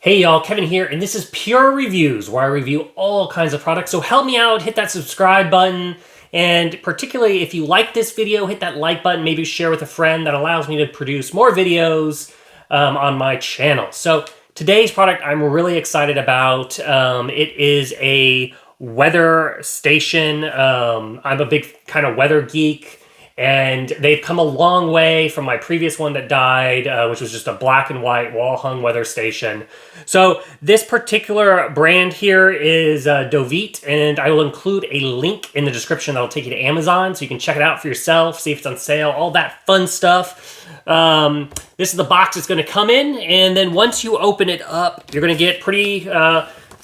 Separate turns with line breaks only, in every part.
Hey y'all, Kevin here, and this is Pure Reviews, where I review all kinds of products. So help me out, hit that subscribe button, and particularly if you like this video, hit that like button, maybe share with a friend. That allows me to produce more videos on my channel. So today's product I'm really excited about. It is a weather station. I'm a big kind of weather geek. And they've come a long way from my previous one that died, which was just a black and white wall-hung weather station. So this particular brand here is Doveet, and I will include a link in the description that'll take you to Amazon, so you can check it out for yourself, see if it's on sale, all that fun stuff. This is the box it's going to come in, and then once you open it up, you're going to get pretty...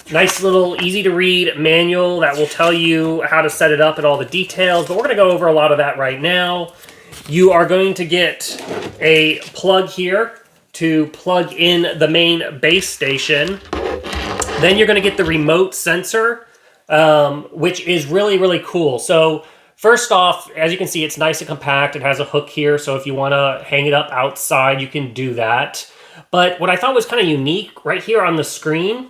nice little easy to read manual that will tell you how to set it up and all the details, but we're going to go over a lot of that right now. You are going to get a plug here to plug in the main base station. Then you're going to get the remote sensor, which is really, really cool. So first off, as you can see, it's nice and compact. It has a hook here, so if you want to hang it up outside, you can do that. But what I thought was kind of unique, right here on the screen,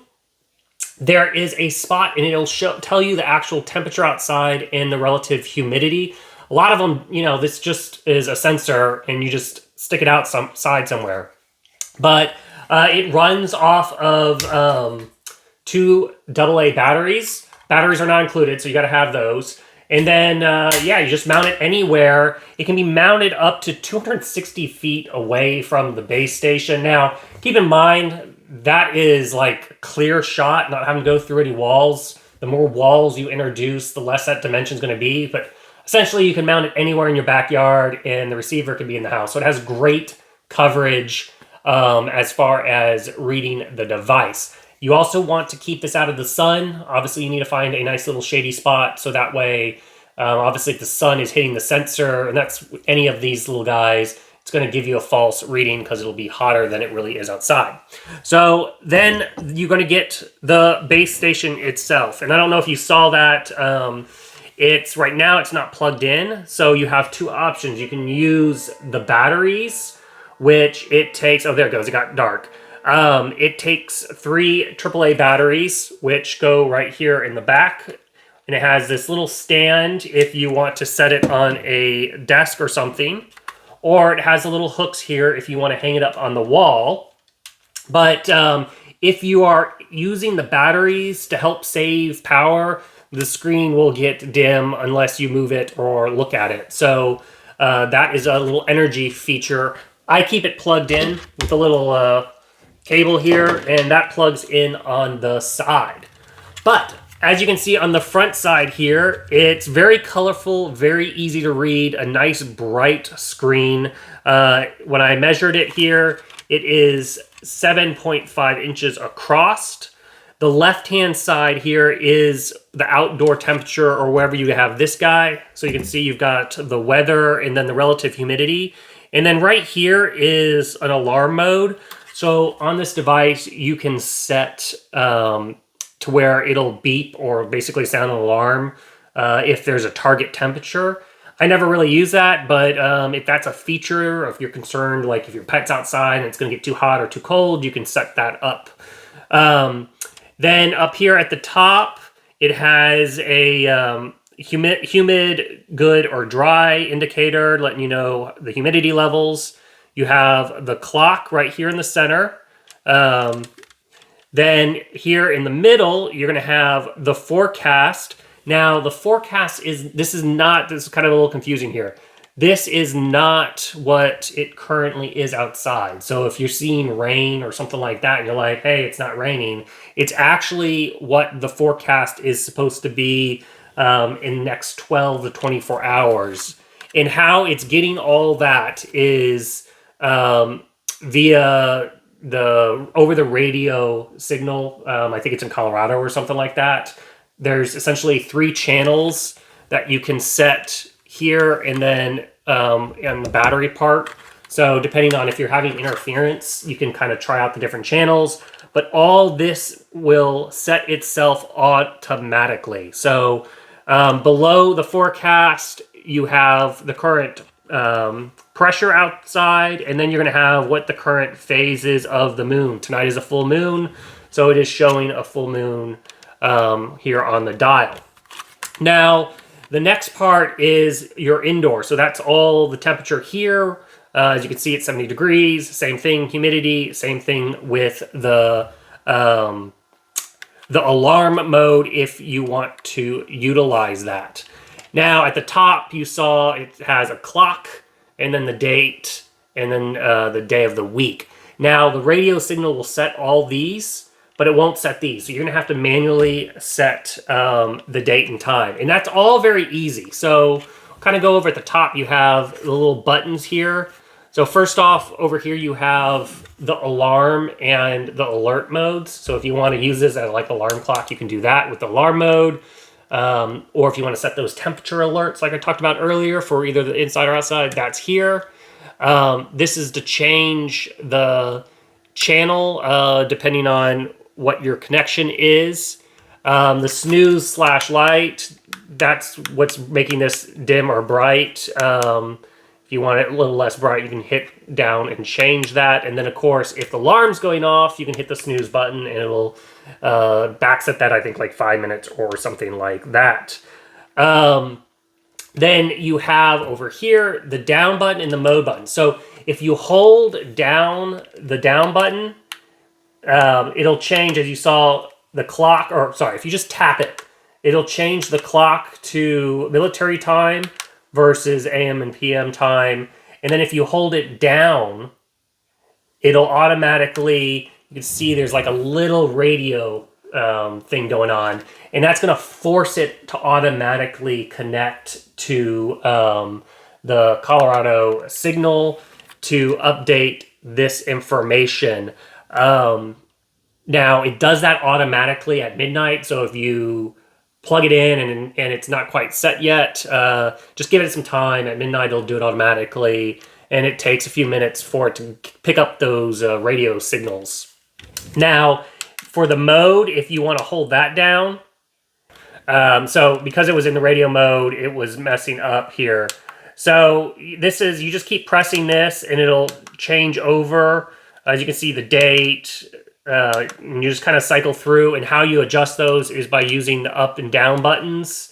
there is a spot, and it'll tell you the actual temperature outside and the relative humidity. A lot of them, you know, this just is a sensor, and you just stick it outside somewhere. But it runs off of 2 AA batteries. Batteries are not included, so you got to have those. And then, yeah, you just mount it anywhere. It can be mounted up to 260 feet away from the base station. Now, keep in mind, that is like clear shot, not having to go through any walls. The more walls you introduce, the less that dimension is going to be. But essentially, you can mount it anywhere in your backyard, and the receiver can be in the house. So it has great coverage as far as reading the device. You also want to keep this out of the sun. Obviously, you need to find a nice little shady spot, so that way, obviously, if the sun is hitting the sensor, and that's any of these little guys, it's going to give you a false reading because it'll be hotter than it really is outside. So then you're going to get the base station itself. And I don't know if you saw that. It's right now it's not plugged in. So you have 2 options. You can use the batteries, which it takes... Oh, there it goes. It got dark. It takes 3 AAA batteries, which go right here in the back. And it has this little stand if you want to set it on a desk or something. Or it has the little hooks here if you want to hang it up on the wall. But if you are using the batteries to help save power, the screen will get dim unless you move it or look at it. So that is a little energy feature. I keep it plugged in with a little cable here, and that plugs in on the side. But as you can see on the front side here, it's very colorful, very easy to read, a nice bright screen. When I measured it here, it is 7.5 inches across. The left-hand side here is the outdoor temperature, or wherever you have this guy. So you can see you've got the weather and then the relative humidity. And then right here is an alarm mode. So on this device, you can set... to where it'll beep or basically sound an alarm if there's a target temperature. I never really use that, but if that's a feature, or if you're concerned, like if your pet's outside and it's going to get too hot or too cold, you can set that up. Then up here at the top, it has a humid, good, or dry indicator, letting you know the humidity levels. You have the clock right here in the center. Then here in the middle, you're going to have the forecast. Now, the forecast this is kind of a little confusing here. This is not what it currently is outside. So if you're seeing rain or something like that, and you're like, hey, it's not raining, it's actually what the forecast is supposed to be in the next 12 to 24 hours. And how it's getting all that is via... the over the radio signal. I think it's in Colorado or something like that. There's essentially 3 channels that you can set here, and then on the battery part. So depending on if you're having interference, you can kind of try out the different channels, but all this will set itself automatically. So below the forecast, you have the current pressure outside, and then you're going to have what the current phase is of the moon. Tonight is a full moon, so it is showing a full moon here on the dial. Now, the next part is your indoor. So that's all the temperature here. As you can see, it's 70 degrees. Same thing, humidity. Same thing with the alarm mode if you want to utilize that. Now, at the top, you saw it has a clock, and then the date, and then the day of the week. Now, the radio signal will set all these, but it won't set these. So you're going to have to manually set the date and time. And that's all very easy. So kind of go over at the top, you have the little buttons here. So first off, over here you have the alarm and the alert modes. So if you want to use this as like alarm clock, you can do that with the alarm mode. Or if you want to set those temperature alerts like I talked about earlier for either the inside or outside, that's here. This is to change the channel depending on what your connection is. The snooze / light, that's what's making this dim or bright. If you want it a little less bright, you can hit down and change that. And then, of course, if the alarm's going off, you can hit the snooze button and it'll backset that, I think, like 5 minutes or something like that. Then you have over here the down button and the mode button. So if you hold down the down button, it'll change, as you saw, the clock, or sorry, if you just tap it, it'll change the clock to military time versus AM and PM time. And then if you hold it down, it'll automatically, you can see there's like a little radio thing going on, and that's going to force it to automatically connect to the Colorado signal to update this information. Now, it does that automatically at midnight, so if you plug it in and it's not quite set yet, just give it some time. At midnight, it'll do it automatically, and it takes a few minutes for it to pick up those radio signals. Now, for the mode, if you want to hold that down, so because it was in the radio mode, it was messing up here. So this is, you just keep pressing this, and it'll change over. As you can see, the date, and you just kind of cycle through, and how you adjust those is by using the up and down buttons,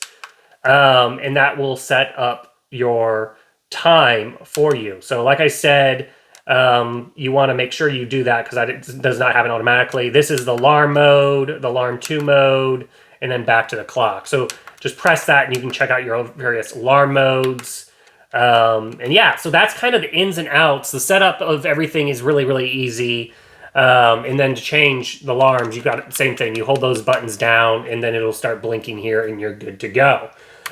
and that will set up your time for you. So like I said, you want to make sure you do that because it does not happen automatically. This is the alarm mode, the alarm 2 mode, and then back to the clock. So just press that and you can check out your various alarm modes. And yeah, so that's kind of the ins and outs. The setup of everything is really, really easy. And then to change the alarms, you've got the same thing. You hold those buttons down and then it'll start blinking here and you're good to go.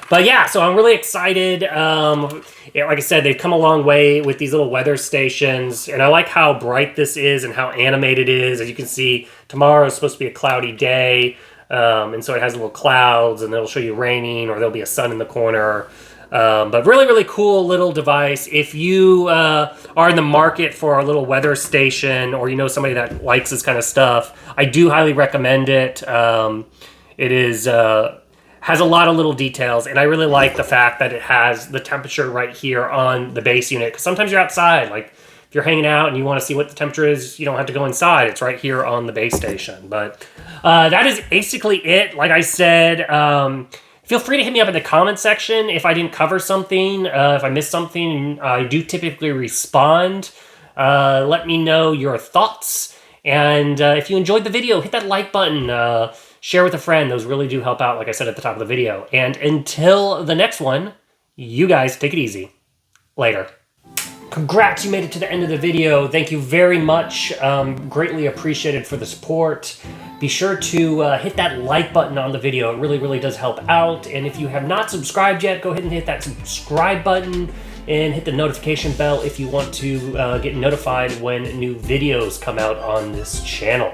But yeah, so I'm really excited. Yeah, like I said, they've come a long way with these little weather stations. And I like how bright this is and how animated it is. As you can see, tomorrow is supposed to be a cloudy day. And so it has little clouds and it'll show you raining or there'll be a sun in the corner. But really, really cool little device. If you are in the market for a little weather station or you know somebody that likes this kind of stuff, I do highly recommend it. It is has a lot of little details, and I really like the fact that it has the temperature right here on the base unit. Because sometimes you're outside, like if you're hanging out and you want to see what the temperature is, you don't have to go inside. It's right here on the base station. But that is basically it. Like I said, feel free to hit me up in the comment section if I didn't cover something, if I missed something. I do typically respond. Let me know your thoughts. And if you enjoyed the video, hit that like button. Share with a friend. Those really do help out, like I said at the top of the video. And until the next one, you guys take it easy. Later. Congrats, you made it to the end of the video. Thank you very much. Greatly appreciated for the support. Be sure to hit that like button on the video. It really, really does help out. And if you have not subscribed yet, go ahead and hit that subscribe button and hit the notification bell if you want to get notified when new videos come out on this channel.